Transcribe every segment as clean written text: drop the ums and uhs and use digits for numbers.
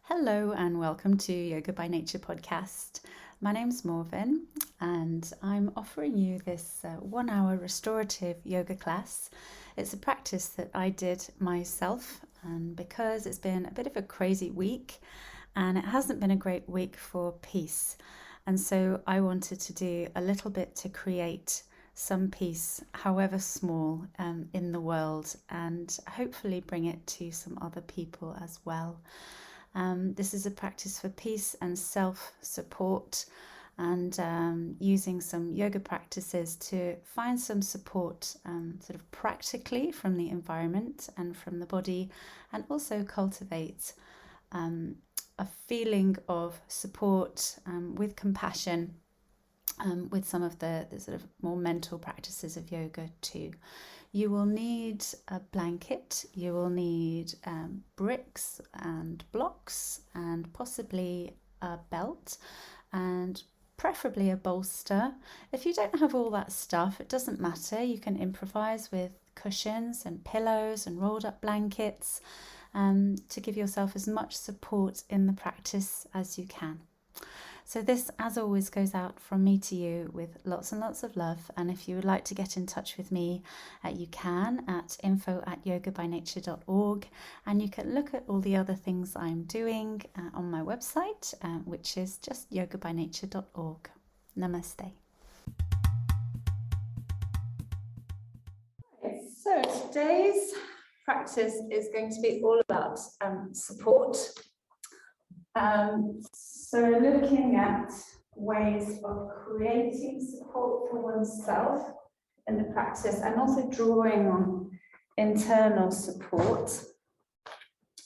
Hello and welcome to Yoga by Nature podcast. My name's Morven and I'm offering you this 1 hour restorative yoga class. It's a practice that I did myself, and because it's been a bit of a crazy week and it hasn't been a great week for peace, and so I wanted to do a little bit to create some peace, however small, in the world, and hopefully bring it to some other people as well. This is a practice for peace and self-support, and using some yoga practices to find some support sort of practically from the environment and from the body, and also cultivate a feeling of support with compassion with some of the sort of more mental practices of yoga too. You will need a blanket, you will need bricks and blocks and possibly a belt and preferably a bolster. If you don't have all that stuff, it doesn't matter. You can improvise with cushions and pillows and rolled up blankets to give yourself as much support in the practice as you can. So this, as always, goes out from me to you with lots and lots of love. And if you would like to get in touch with me, you can at info@yogabynature.org. And you can look at all the other things I'm doing on my website, which is just yogabynature.org. Namaste. So today's practice is going to be all about support. So looking at ways of creating support for oneself in the practice, and also drawing on internal support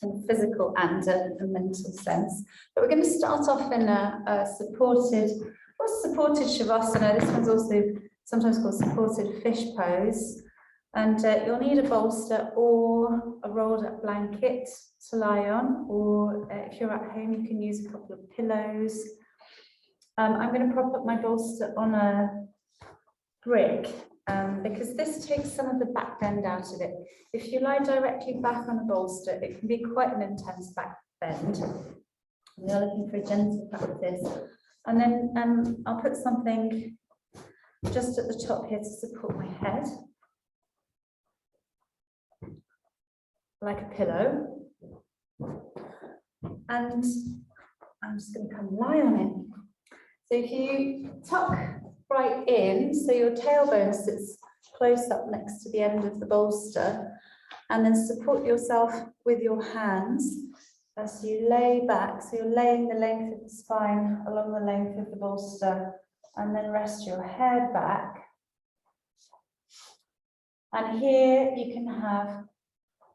in physical and a mental sense. But we're going to start off in a supported Shavasana. This one's also sometimes called supported fish pose. And you'll need a bolster or a rolled up blanket to lie on, or if you're at home, you can use a couple of pillows. I'm going to prop up my bolster on a brick because this takes some of the back bend out of it. If you lie directly back on a bolster, it can be quite an intense back bend. We're looking for a gentle practice. And then I'll put something just at the top here to support my head, like a pillow, and I'm just going to come lie on it. So if you tuck right in, so your tailbone sits close up next to the end of the bolster, and then support yourself with your hands as you lay back. So you're laying the length of the spine along the length of the bolster, and then rest your head back. And here you can have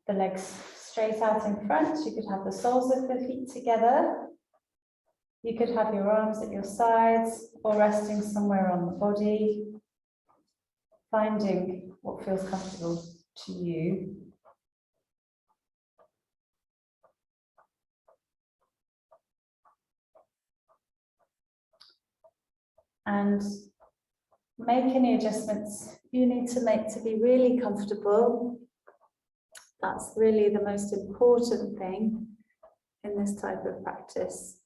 the legs straight out in front. You could have the soles of the feet together. You could have your arms at your sides or resting somewhere on the body, finding what feels comfortable to you. And make any adjustments you need to make to be really comfortable. That's really the most important thing in this type of practice.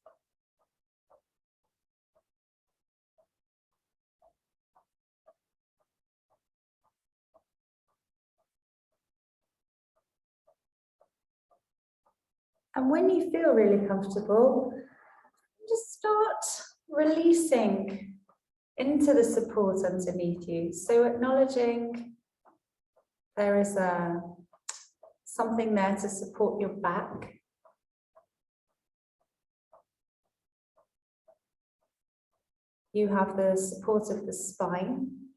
And when you feel really comfortable, just start releasing into the support underneath you. So acknowledging there is something there to support your back. You have the support of the spine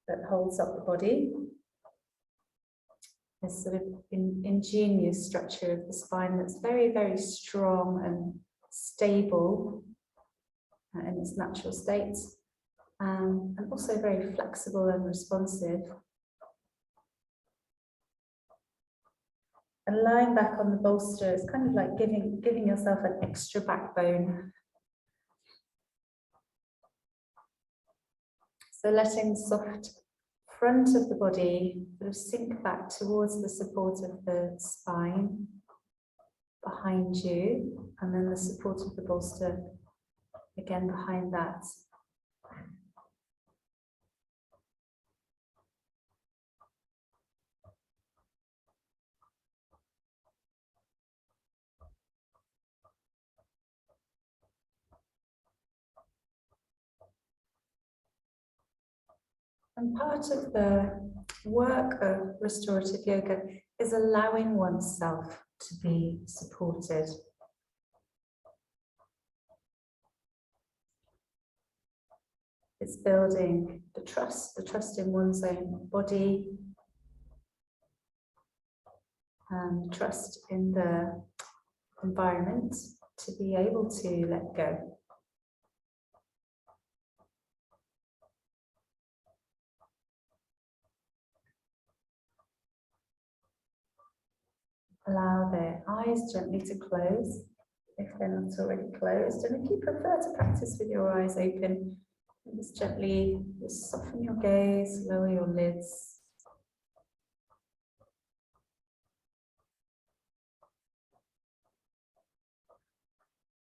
that holds up the body. This sort of ingenious structure of the spine that's very, very strong and stable in its natural state, and also very flexible and responsive. And lying back on the bolster is kind of like giving yourself an extra backbone. So letting the soft front of the body sort of sink back towards the support of the spine, behind you, and then the support of the bolster again behind that. And part of the work of restorative yoga is allowing oneself to be supported. It's building the trust in one's own body, and trust in the environment to be able to let go. Allow the eyes gently to close if they're not already closed, and if you prefer to practice with your eyes open, just gently soften your gaze, lower your lids.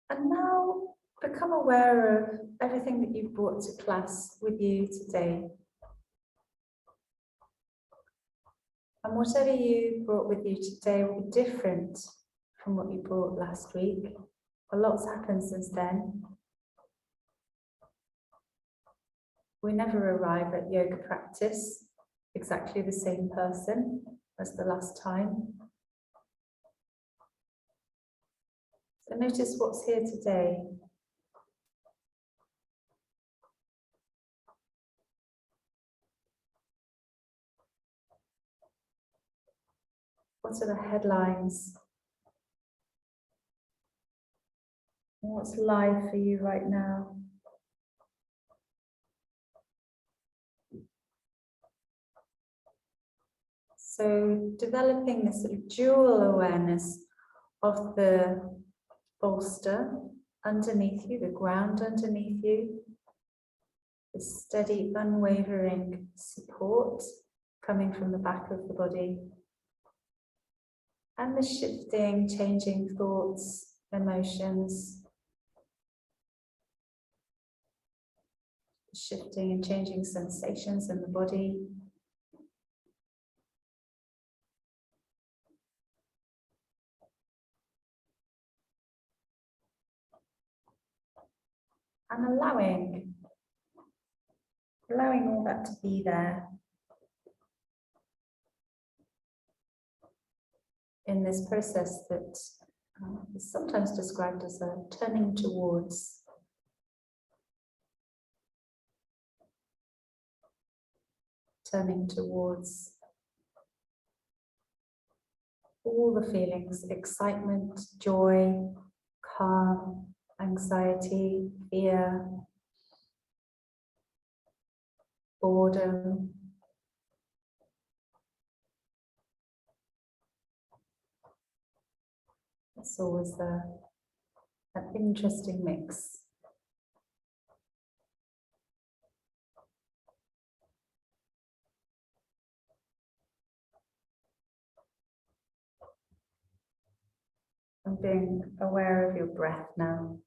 And now become aware of everything that you've brought to class with you today. And whatever you brought with you today will be different from what you brought last week. A lot's happened since then. We never arrive at yoga practice exactly the same person as the last time. So notice what's here today. What are the headlines? What's live for you right now? So developing this sort of dual awareness of the bolster underneath you, the ground underneath you, the steady, unwavering support coming from the back of the body, and the shifting, changing thoughts, emotions, shifting and changing sensations in the body. And allowing all that to be there in this process that is sometimes described as a turning towards. Turning towards all the feelings: excitement, joy, calm, anxiety, fear, boredom. It's always an interesting mix. And being aware of your breath now.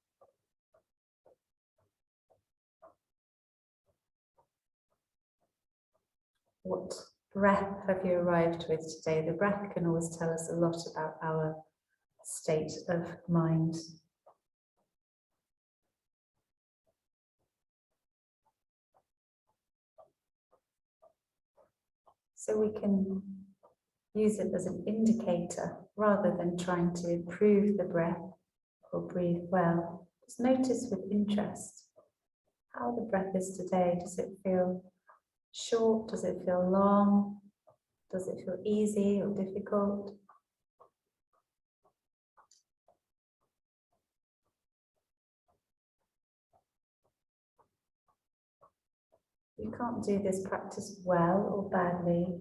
What breath have you arrived with today? The breath can always tell us a lot about our state of mind. So we can use it as an indicator rather than trying to improve the breath or breathe well. Just notice with interest how the breath is today. Does it feel short? Does it feel long? Does it feel easy or difficult? You can't do this practice well or badly.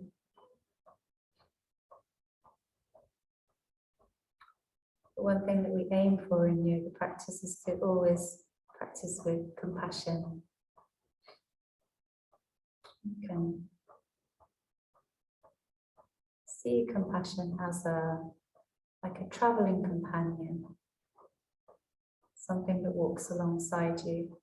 The one thing that we aim for in yoga practice is to always practice with compassion. You can see compassion as a like a traveling companion, something that walks alongside you.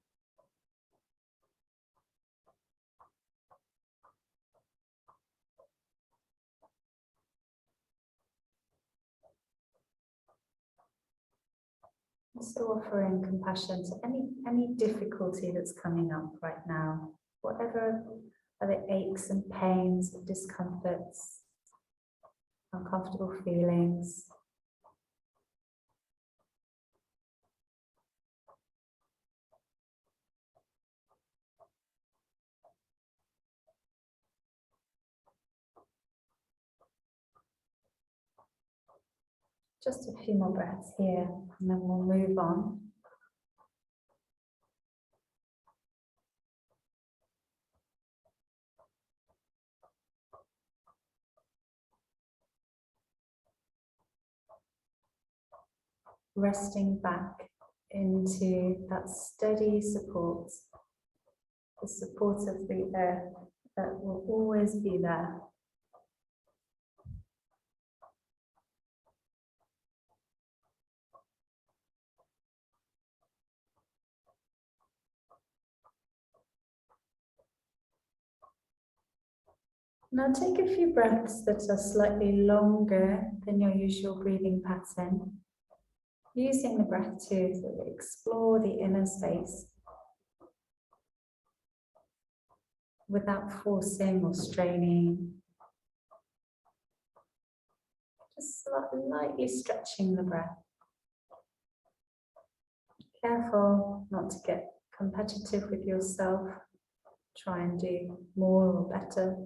Also offering compassion to any difficulty that's coming up right now, whatever are the aches and pains, discomforts, uncomfortable feelings. Just a few more breaths here, and then we'll move on. Resting back into that steady support, the support of the earth that will always be there. Now take a few breaths that are slightly longer than your usual breathing pattern, using the breath to sort of explore the inner space without forcing or straining. Just lightly stretching the breath. Careful not to get competitive with yourself. Try and do more or better.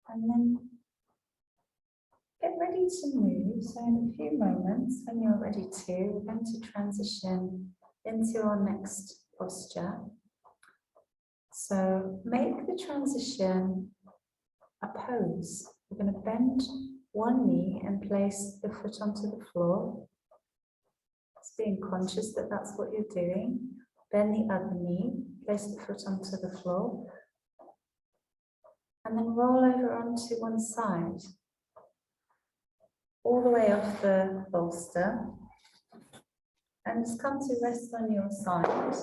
And then get ready to move. So in a few moments, when you're ready to, we're going to transition into our next posture. So make the transition a pose. We're going to bend one knee and place the foot onto the floor. Just being conscious that that's what you're doing. Bend the other knee, place the foot onto the floor. And then roll over onto one side, all the way off the bolster. And just come to rest on your side.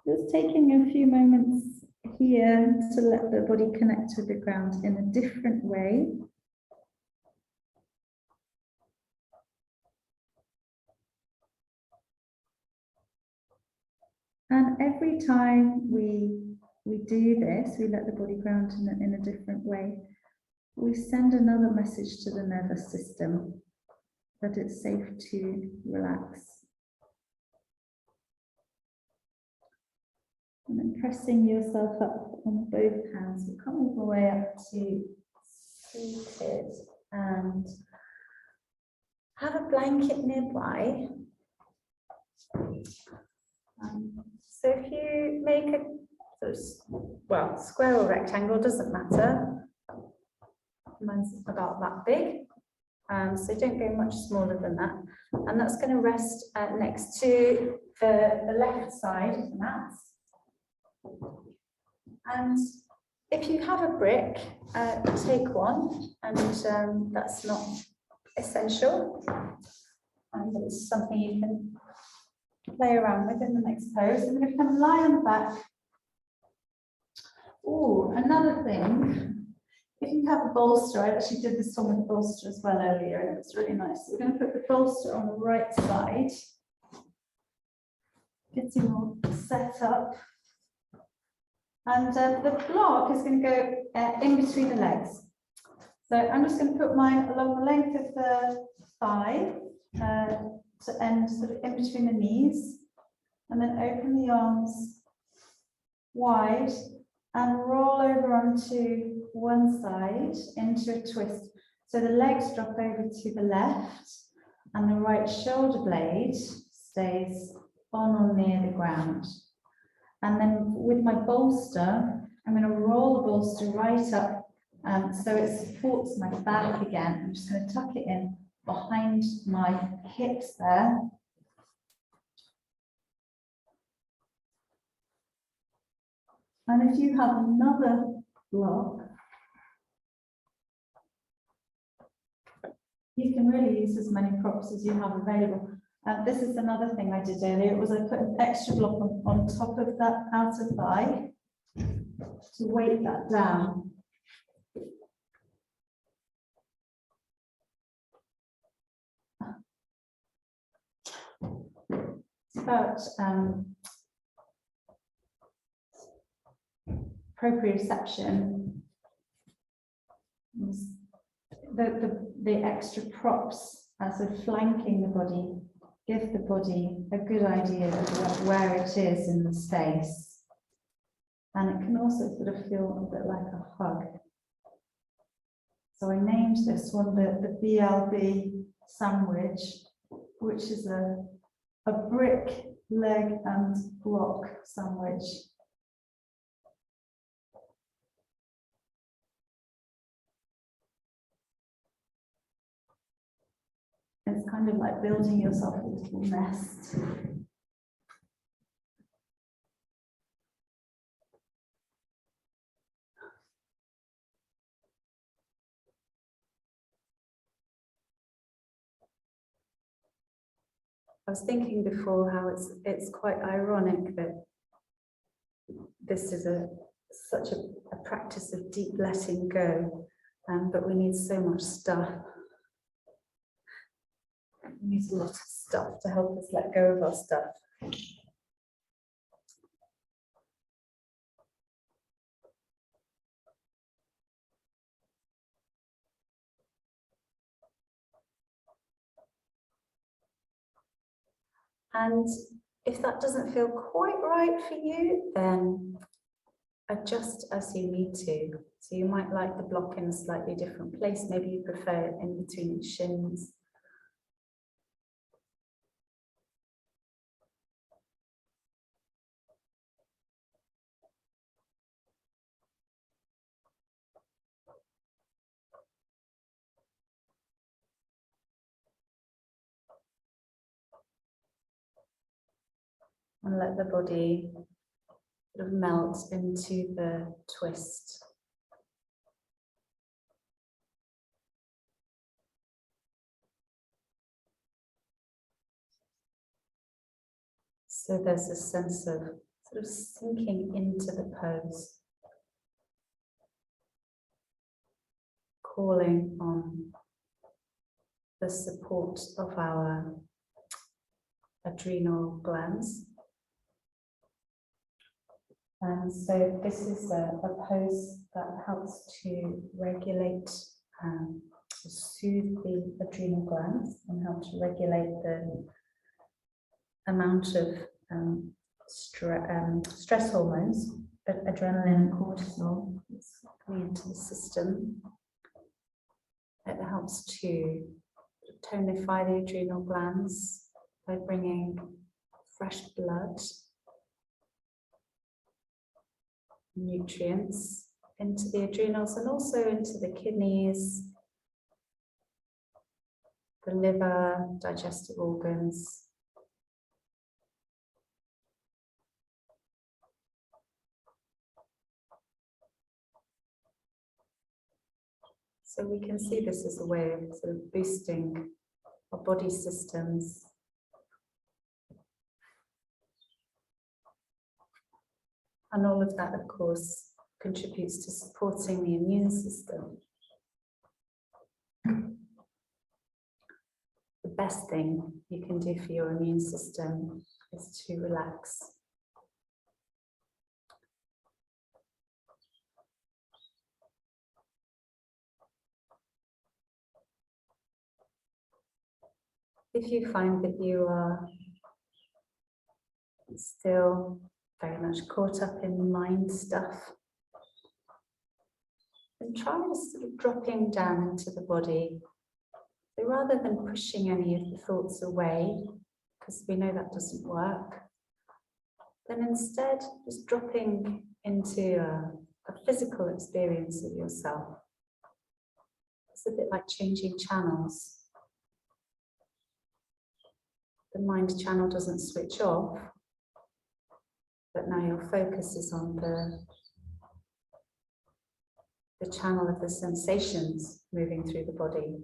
Just taking a few moments here to let the body connect with the ground in a different way. And every time we do this, we let the body ground in a different way, we send another message to the nervous system that it's safe to relax. And then pressing yourself up on both hands, we come all the way up to seated and have a blanket nearby. So if you make a square or rectangle, doesn't matter. Mine's about that big, so don't go much smaller than that. And that's going to rest next to the left side of the mat. And if you have a brick, take one, and that's not essential. But it's something you can play around with in the next pose. I'm going to come lie on the back. Oh, another thing, if you have a bolster, I actually did this one with a bolster as well earlier, and it's really nice. So we're going to put the bolster on the right side, getting all set up. And the block is going to go in between the legs. So I'm just going to put mine along the length of the thigh to end sort of in between the knees, and then open the arms wide and roll over onto one side into a twist. So the legs drop over to the left and the right shoulder blade stays on or near the ground. And then with my bolster, I'm going to roll the bolster right up so it supports my back again. I'm just going to tuck it in behind my hips there. And if you have another block, you can really use as many props as you have available. This is another thing I did earlier. It was I put an extra block on top of that outer thigh to weight that down. It's about proprioception. The extra props as of flanking the body give the body a good idea of where it is in the space, and it can also sort of feel a bit like a hug. So I named this one the BLB sandwich, which is a brick, leg and block sandwich. It's kind of like building yourself a little nest. I was thinking before how it's quite ironic that this is such a practice of deep letting go, but we need so much stuff. We need a lot of stuff to help us let go of our stuff. And if that doesn't feel quite right for you, then adjust as you need to. So you might like the block in a slightly different place. Maybe you prefer it in between your shins. And let the body sort of melt into the twist. So there's a sense of sort of sinking into the pose, calling on the support of our adrenal glands. And so this is a pose that helps to regulate, soothe the adrenal glands and help to regulate the amount of stress hormones, adrenaline and cortisol, coming into the system. It helps to tonify the adrenal glands by bringing fresh blood, nutrients into the adrenals and also into the kidneys, the liver, digestive organs. So we can see this as a way of sort of boosting our body systems. And all of that, of course, contributes to supporting the immune system. The best thing you can do for your immune system is to relax. If you find that you are still very much caught up in mind stuff, then try sort of dropping down into the body. So rather than pushing any of the thoughts away, because we know that doesn't work, then instead just dropping into a physical experience of yourself. It's a bit like changing channels. The mind channel doesn't switch off, but now your focus is on the channel of the sensations moving through the body.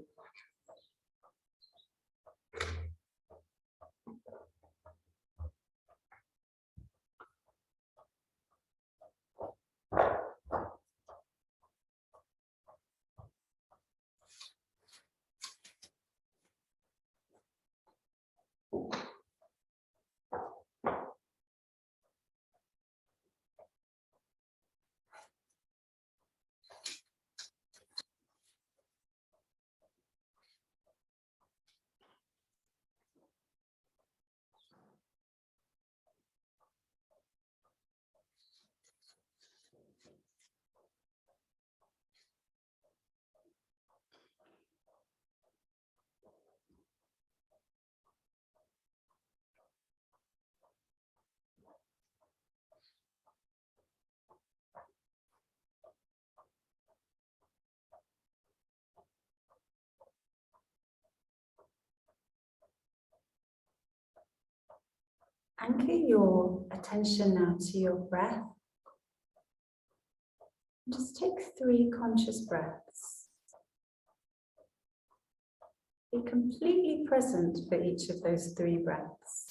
Anchor your attention now to your breath. Just take 3 conscious breaths. Be completely present for each of those 3 breaths.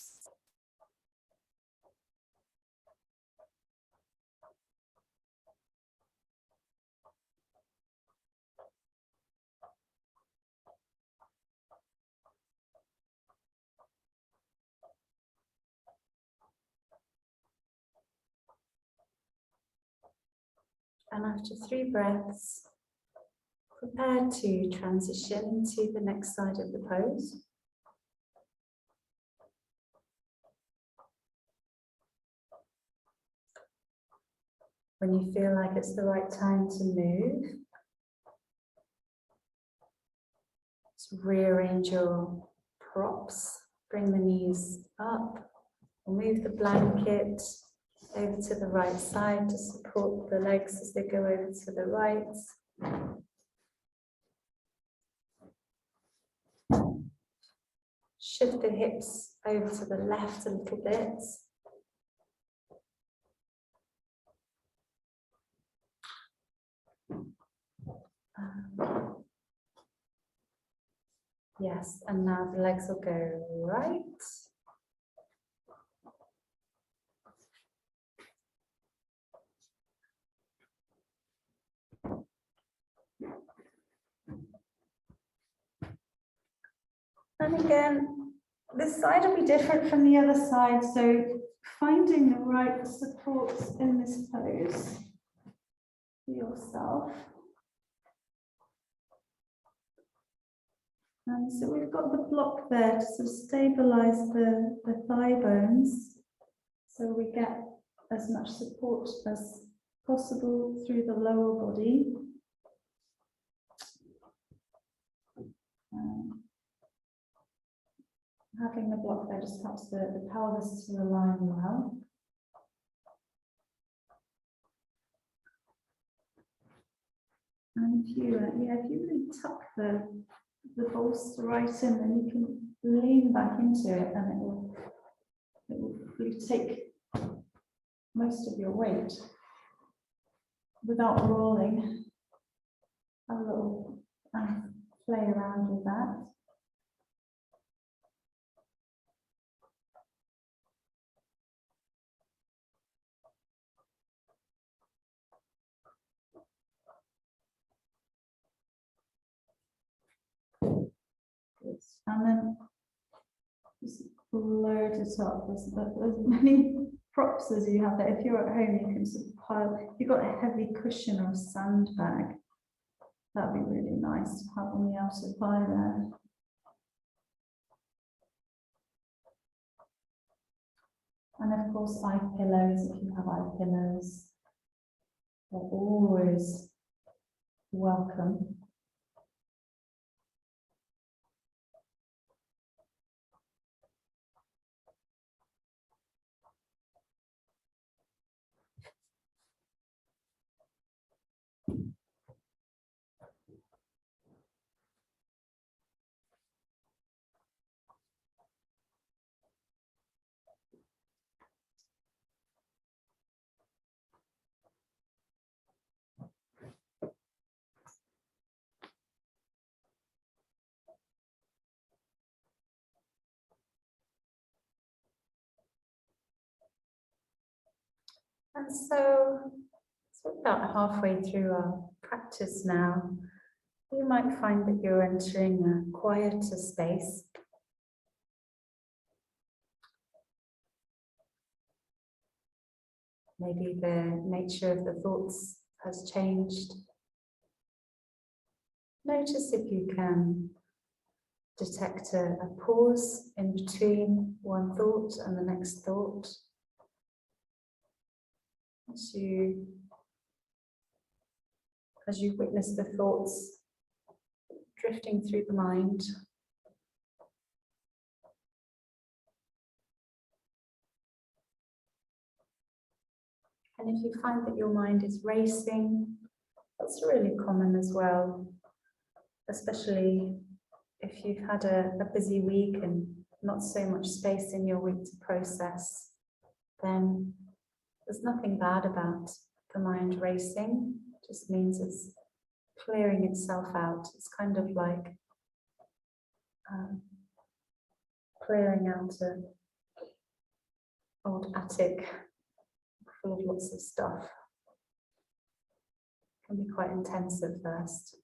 And after 3 breaths, prepare to transition to the next side of the pose. When you feel like it's the right time to move, just rearrange your props, bring the knees up, move the blanket over to the right side to support the legs as they go over to the right. Shift the hips over to the left a little bit. Yes, and now the legs will go right. And again, this side will be different from the other side, so finding the right supports in this pose for yourself. And so we've got the block there to sort of stabilize the thigh bones, so we get as much support as possible through the lower body. Having the block there just helps the pelvis to align well. And if you really tuck the bolster right in, then you can lean back into it, and it will really take most of your weight without rolling. Have a little play around with that. And then just load it up. There's many props as you have there. If you're at home, you can sort of pile. If you've got a heavy cushion or a sandbag, that'd be really nice to have on the outer thigh there. And of course, eye pillows, if you have eye pillows, they're always welcome. And so about halfway through our practice now, you might find that you're entering a quieter space. Maybe the nature of the thoughts has changed. Notice if you can detect a pause in between one thought and the next thought. As you witness the thoughts drifting through the mind, and if you find that your mind is racing, that's really common as well, especially if you've had a busy week and not so much space in your week to process, then there's nothing bad about the mind racing. It just means it's clearing itself out. It's kind of like clearing out an old attic full of lots of stuff. It can be quite intense at first.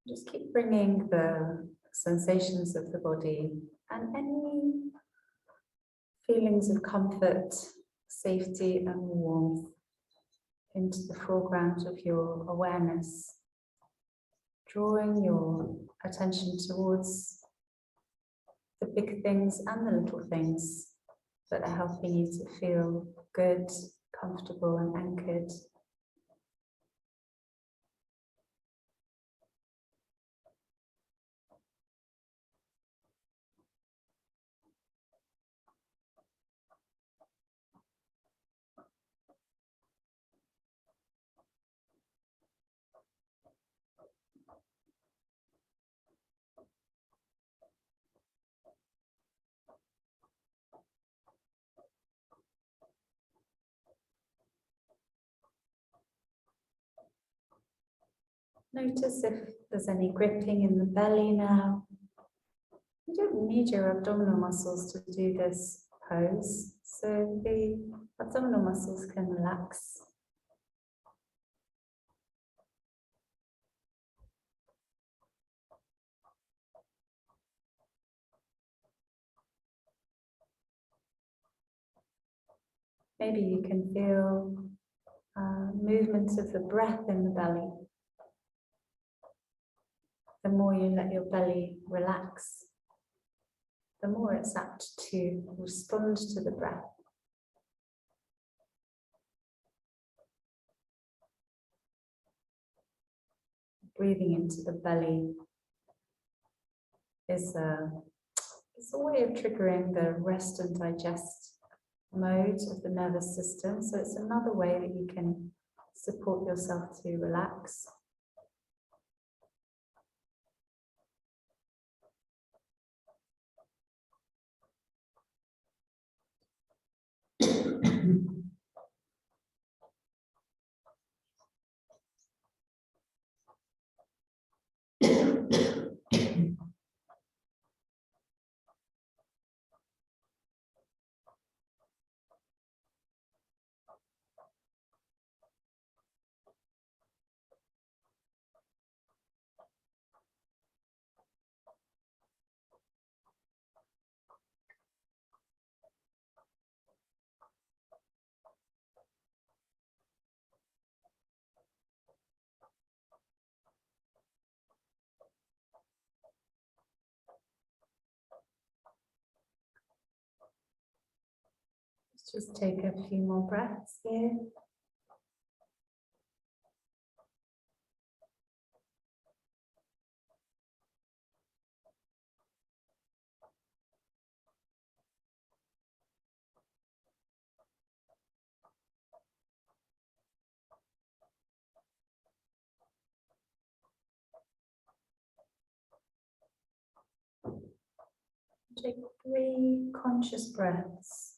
Just keep bringing the sensations of the body and any feelings of comfort, safety and warmth into the foreground of your awareness, drawing your attention towards the big things and the little things that are helping you to feel good, comfortable and anchored. Notice if there's any gripping in the belly now. You don't need your abdominal muscles to do this pose, so the abdominal muscles can relax. Maybe you can feel movements of the breath in the belly. The more you let your belly relax, the more it's apt to respond to the breath. Breathing into the belly is a way of triggering the rest and digest mode of the nervous system. So it's another way that you can support yourself to relax. Just take a few more breaths here. Take 3 conscious breaths.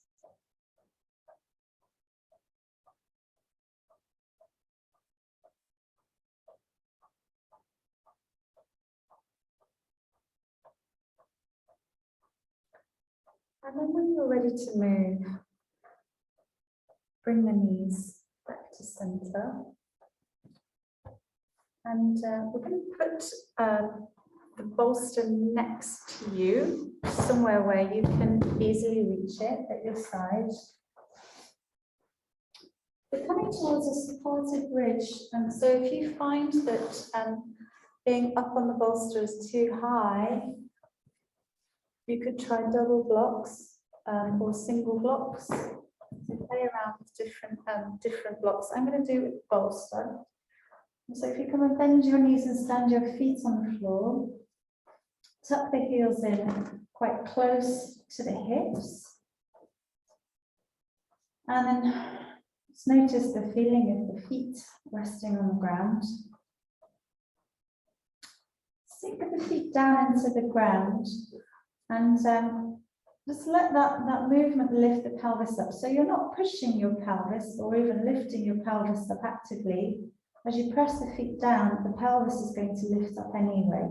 And then when you're ready to move, bring the knees back to center. And we're going to put the bolster next to you, somewhere where you can easily reach it at your side. We're coming towards a supported bridge, and so if you find that being up on the bolster is too high, you could try double blocks or single blocks. So play around with different blocks. I'm going to do it with bolster. So if you come and bend your knees and stand your feet on the floor, tuck the heels in quite close to the hips, and then just notice the feeling of the feet resting on the ground. Sink the feet down into the ground and just let that movement lift the pelvis up. So you're not pushing your pelvis or even lifting your pelvis up actively. As you press the feet down, the pelvis is going to lift up anyway.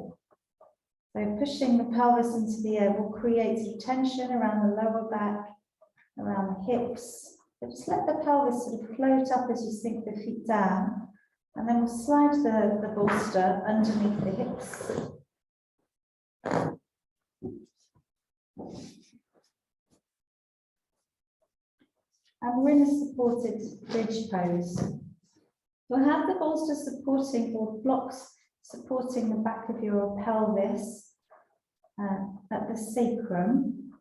So pushing the pelvis into the air will create some tension around the lower back, around the hips. But just let the pelvis sort of float up as you sink the feet down, and then we'll slide the bolster underneath the hips. And we're in a supported bridge pose. We'll have the bolster supporting, or blocks supporting the back of your pelvis at the sacrum,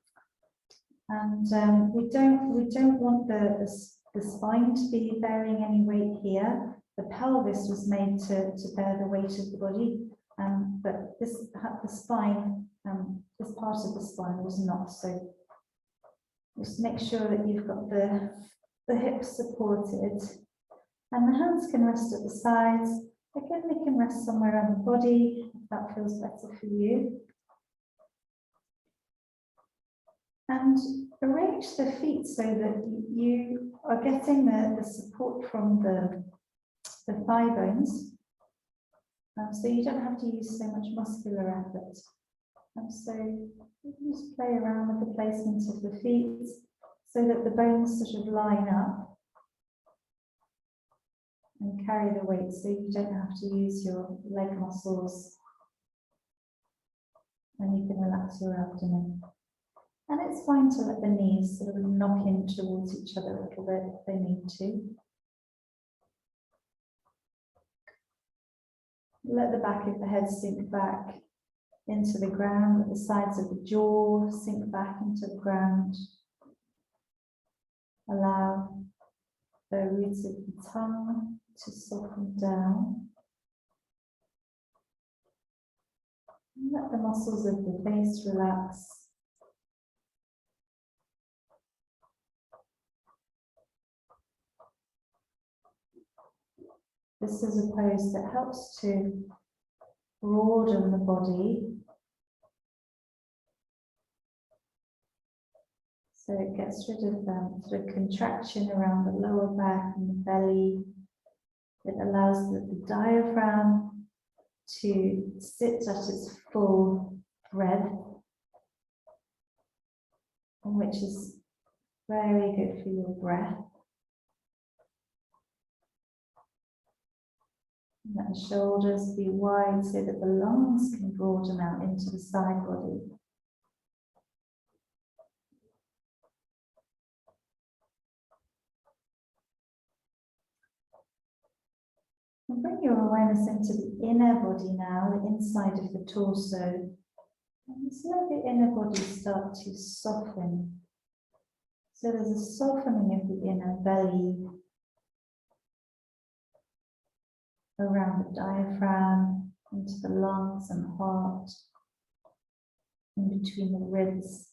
and we don't want the spine to be bearing any weight here. The pelvis was made to bear the weight of the body, but this part of the spine was not. So just make sure that you've got the hips supported. And the hands can rest at the sides. Again, they can rest somewhere on the body, if that feels better for you. And arrange the feet so that you are getting the support from the thigh bones. So you don't have to use so much muscular effort. And so you can just play around with the placement of the feet so that the bones sort of line up and carry the weight, so you don't have to use your leg muscles, and you can relax your abdomen. And it's fine to let the knees sort of knock in towards each other a little bit if they need to. Let the back of the head sink back into the ground, let the sides of the jaw sink back into the ground. Allow the roots of the tongue to soften down. Let the muscles of the face relax. This is a pose that helps to broaden the body. So it gets rid of sort of contraction around the lower back and the belly. It allows the diaphragm to sit at its full breadth, which is very good for your breath. And let the shoulders be wide so that the lungs can broaden out into the side body. And bring your awareness into the inner body now, the inside of the torso. And just let the inner body start to soften. So there's a softening of the inner belly around the diaphragm, into the lungs and heart, in between the ribs.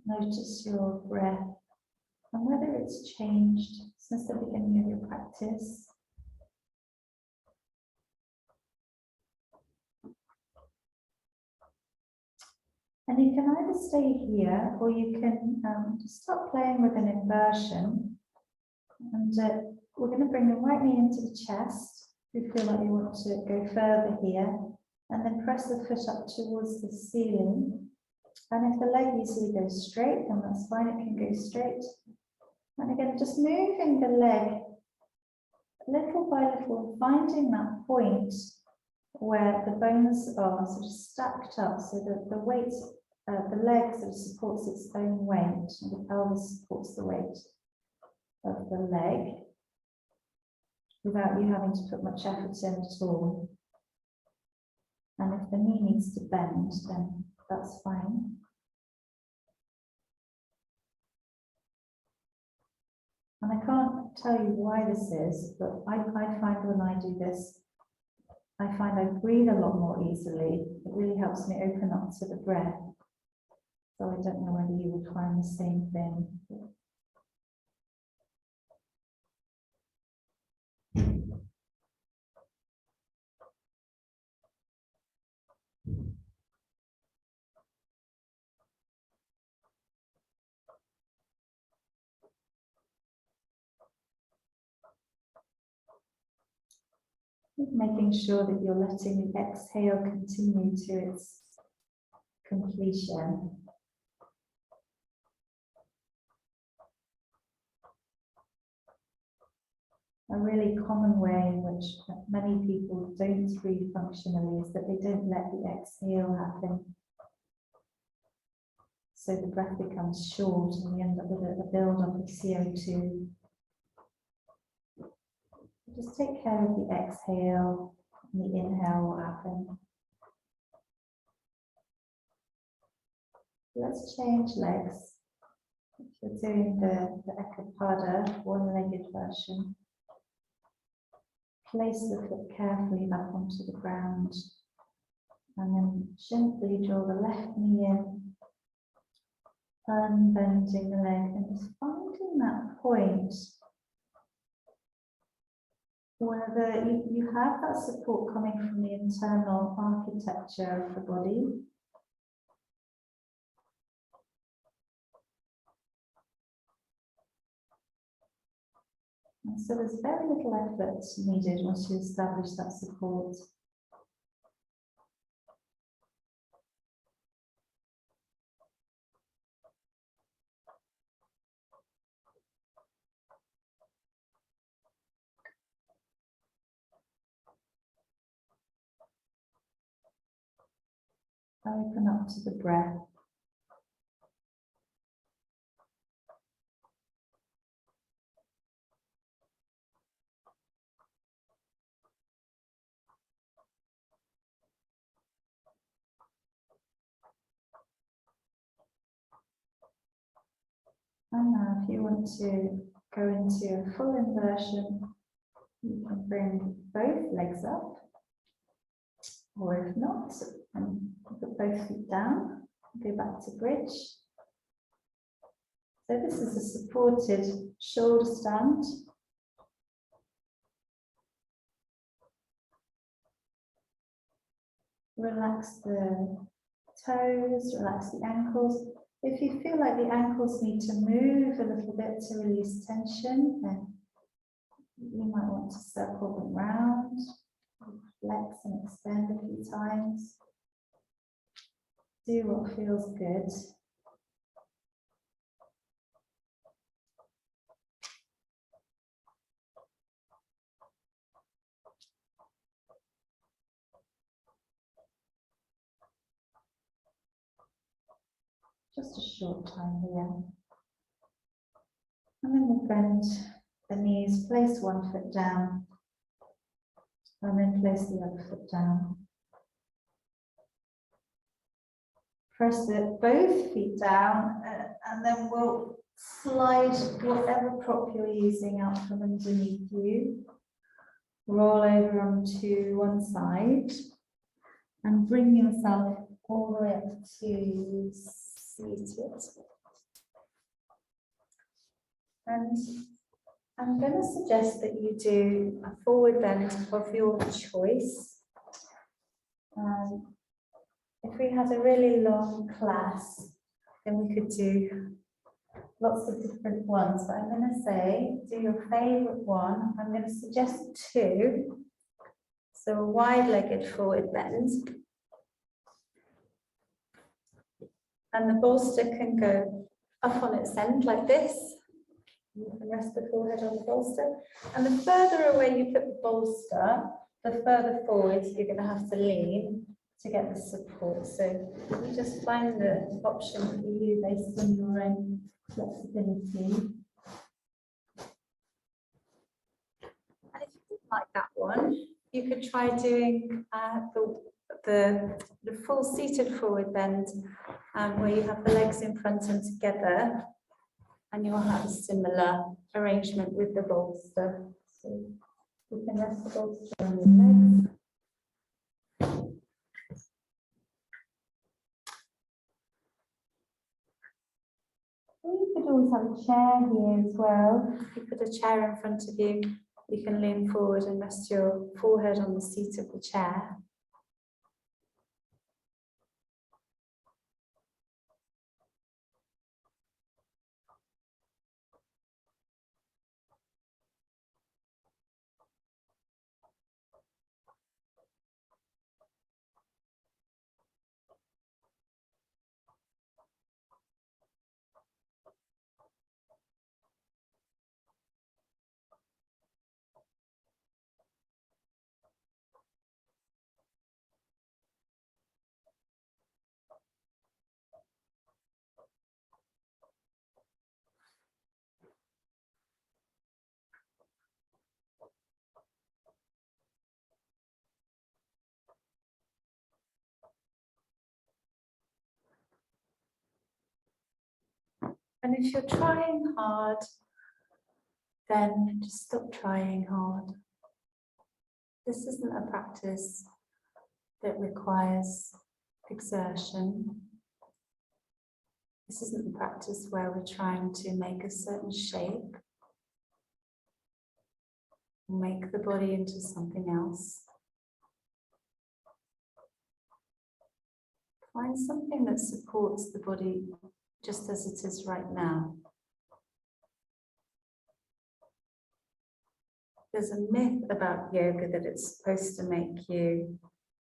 Notice your breath and whether it's changed since the beginning of your practice. And you can either stay here or you can just start playing with an inversion. And we're going to bring the right knee into the chest. If you feel like you want to go further here, and then press the foot up towards the ceiling. And if the leg easily goes straight, then that's fine, it can go straight. And again, just moving the leg little by little, finding that point where the bones are sort of stacked up so that the weight, the leg sort of supports its own weight, and the pelvis supports the weight of the leg without you having to put much effort in at all. And if the knee needs to bend, then that's fine. And I can't tell you why this is, but I find when I do this, I find I breathe a lot more easily. It really helps me open up to the breath. So I don't know whether you would find the same thing. Making sure that you're letting the exhale continue to its completion. A really common way in which many people don't breathe functionally is that they don't let the exhale happen. So the breath becomes short and we end up with a build-up of CO2. Just take care of the exhale, and the inhale will happen. Let's change legs. If you're doing the Ekapada, one-legged version, place the foot carefully back onto the ground and then gently draw the left knee in, unbending the leg and just finding that point whether you have that support coming from the internal architecture of the body. And so there's very little effort needed once you establish that support. Open up to the breath. And now if you want to go into a full inversion, you can bring both legs up, or if not, put both feet down, go back to bridge. So this is a supported shoulder stand. Relax the toes, relax the ankles. If you feel like the ankles need to move a little bit to release tension, then you might want to circle them round, flex and extend a few times. Do what feels good. Just a short time here. And then we'll bend the knees, place one foot down, and then place the other foot down. Press both feet down, and then we'll slide whatever prop you're using out from underneath you. Roll over onto one side and bring yourself all the way up to seated. And I'm going to suggest that you do a forward bend of your choice. If we had a really long class, then we could do lots of different ones, but I'm going to say, do your favorite one. I'm going to suggest two. So a wide-legged forward bend. And the bolster can go up on its end like this. You can rest the forehead on the bolster. And the further away you put the bolster, the further forward you're going to have to lean to get the support. So you just find the option for you based on your own flexibility. And if you didn't like that one, you could try doing the full seated forward bend, where you have the legs in front and together, and you'll have a similar arrangement with the bolster. So you can rest the bolster on your legs. You could always have a chair here as well. If you put a chair in front of you, you can lean forward and rest your forehead on the seat of the chair. And if you're trying hard, then just stop trying hard. This isn't a practice that requires exertion. This isn't a practice where we're trying to make a certain shape, make the body into something else. Find something that supports the body just as it is right now. There's a myth about yoga that it's supposed to make you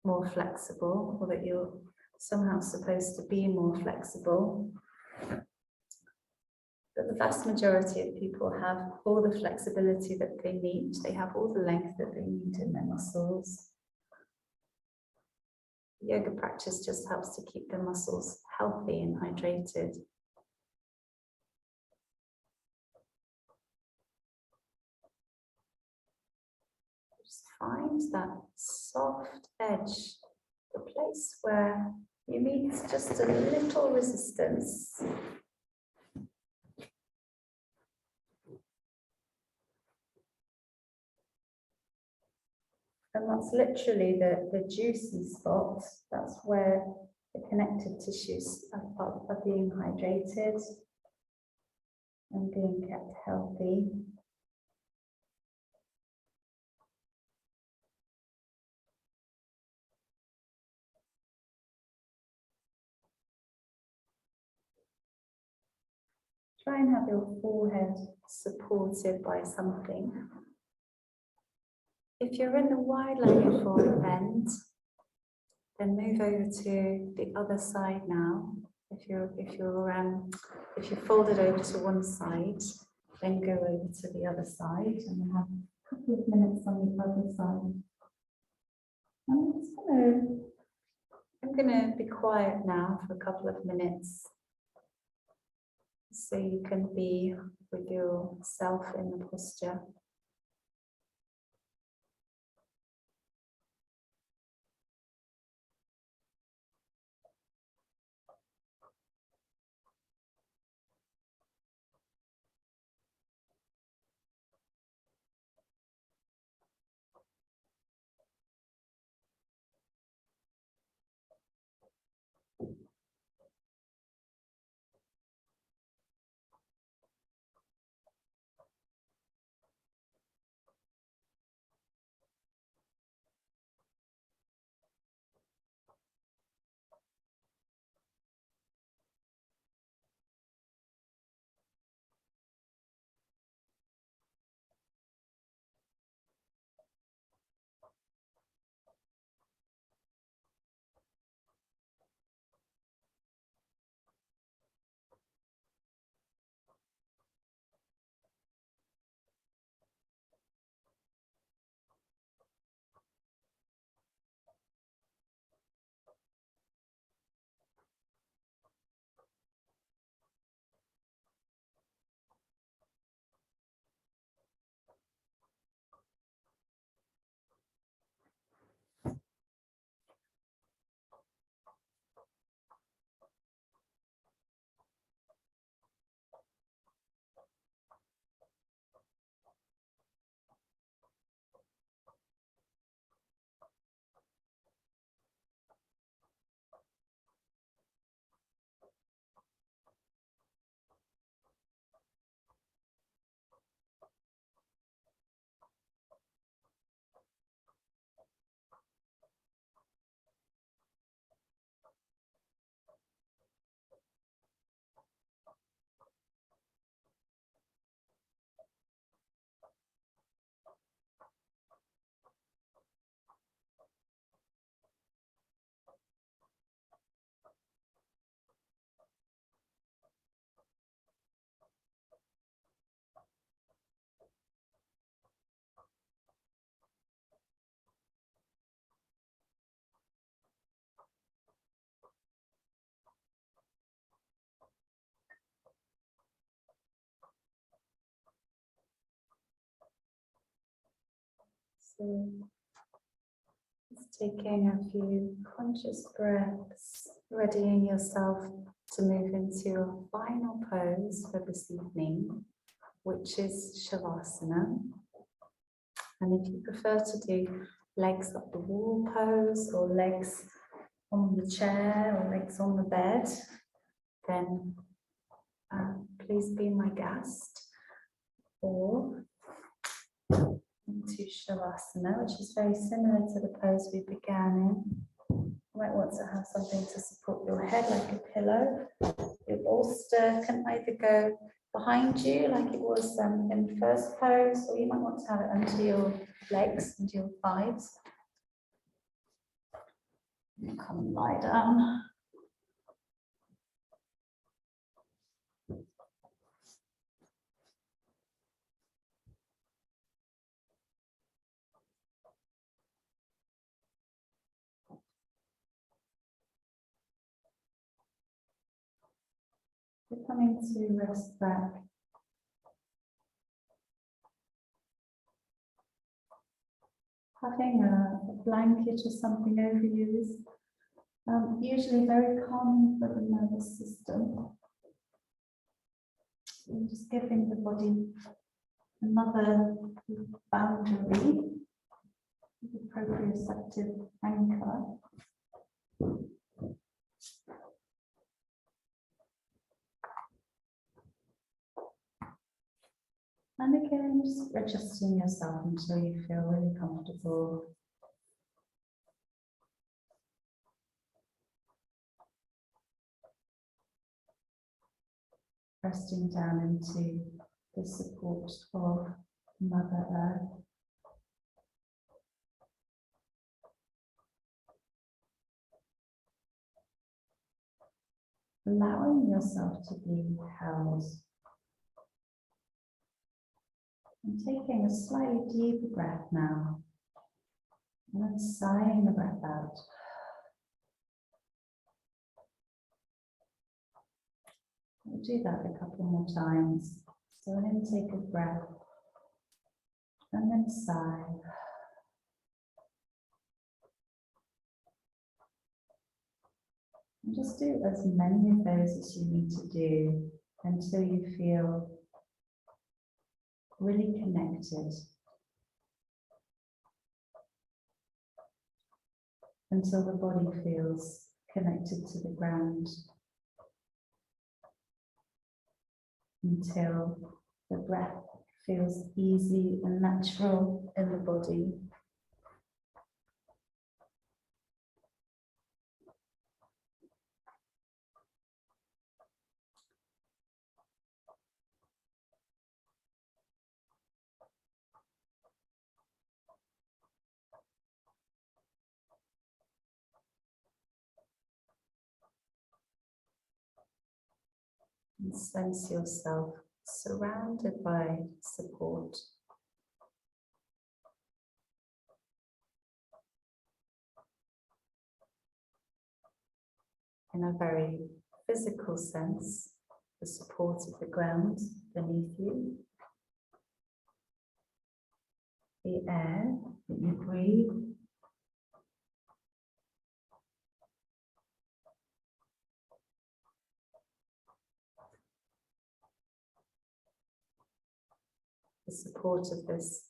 more flexible, or that you're somehow supposed to be more flexible. But the vast majority of people have all the flexibility that they need. They have all the length that they need in their muscles. Yoga practice just helps to keep the muscles healthy and hydrated. Just find that soft edge, the place where you meet just a little resistance. And that's literally the juicy spot. That's where the connective tissues are being hydrated and being kept healthy. Try and have your forehead supported by something. If you're in the wide-legged forward bend, then move over to the other side now. If you're folded over to one side, then go over to the other side, and we'll have a couple of minutes on the other side. I'm gonna be quiet now for a couple of minutes. So you can be with yourself in the posture. So just taking a few conscious breaths, readying yourself to move into your final pose for this evening, which is Shavasana. And if you prefer to do legs up the wall pose, or legs on the chair, or legs on the bed, then please be my guest. Or into Shavasana, which is very similar to the pose we began in. You might want to have something to support your head, like a pillow. Your bolster can either go behind you, like it was in the first pose, or you might want to have it under your legs, under your thighs. You come and lie down. We're coming to rest back. Having a blanket or something over you is usually very calming for the nervous system. And just giving the body another boundary, the proprioceptive anchor. And again, just adjusting yourself until you feel really comfortable. Resting down into the support of Mother Earth. Allowing yourself to be held. And taking a slightly deeper breath now. And then sighing the breath out. We'll do that a couple more times. So an intake of breath and then sigh. And just do as many of those as you need to do until you feel really connected. Until the body feels connected to the ground. Until the breath feels easy and natural in the body. And sense yourself surrounded by support. In a very physical sense, the support of the ground beneath you, the air that you breathe, the support of this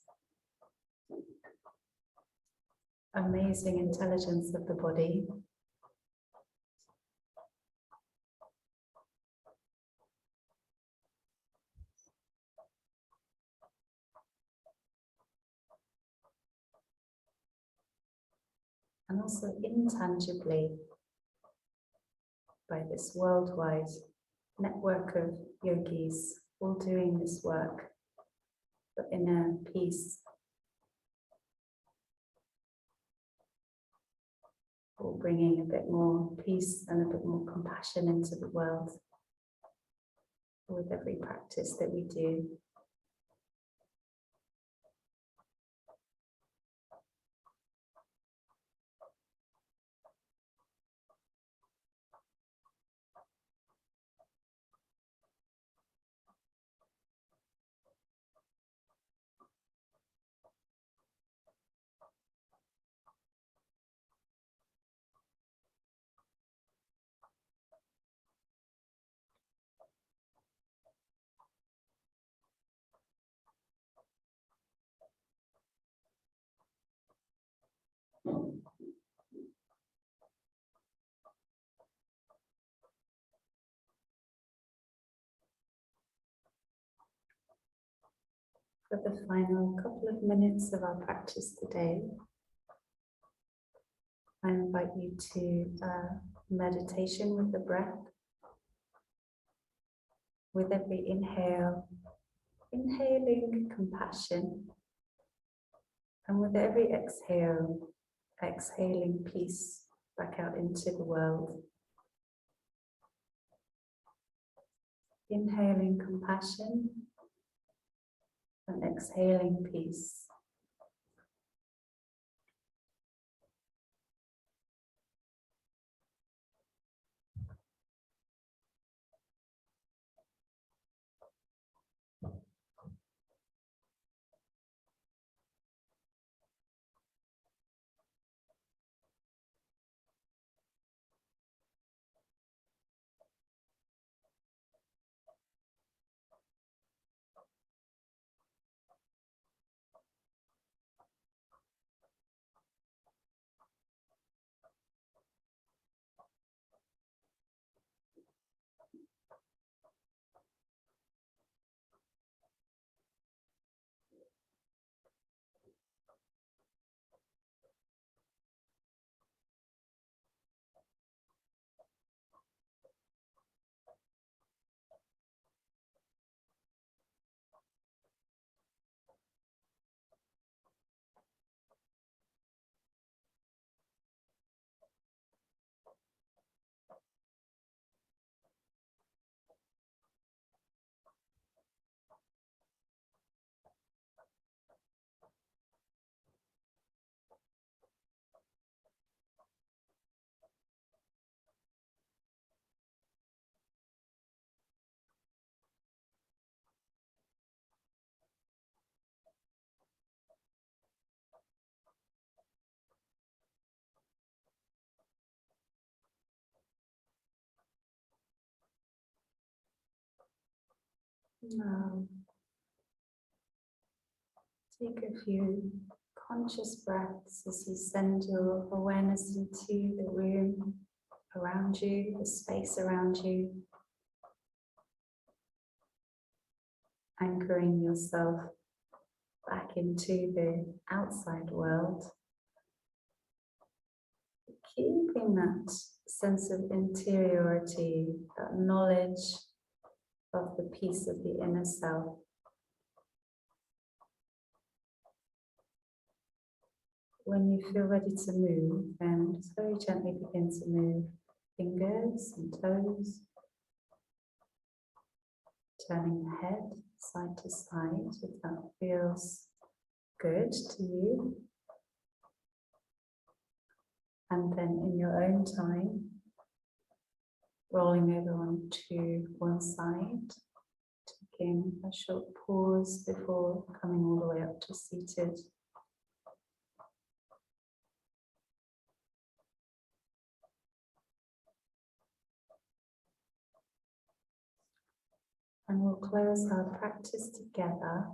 amazing intelligence of the body. And also intangibly by this worldwide network of yogis all doing this work, but inner peace, or bringing a bit more peace and a bit more compassion into the world with every practice that we do. For the final couple of minutes of our practice today, I invite you to meditation with the breath. With every inhale, inhaling compassion, and with every exhale, exhaling peace back out into the world. Inhaling compassion and exhaling peace. Now, take a few conscious breaths as you send your awareness into the room around you, the space around you, anchoring yourself back into the outside world, keeping that sense of interiority, that knowledge of the peace of the inner self. When you feel ready to move, then just very gently begin to move fingers and toes, turning the head side to side if that feels good to you. And then in your own time, rolling over onto one side, taking a short pause before coming all the way up to seated. And we'll close our practice together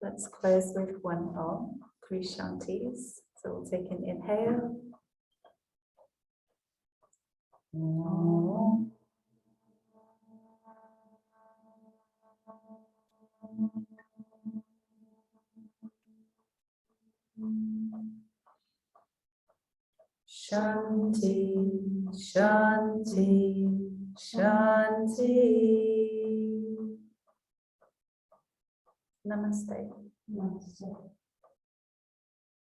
Let's close with one Om, 3 Shantis. So we'll take an inhale. Om. Shanti, Shanti, Shanti. Namaste. Namaste.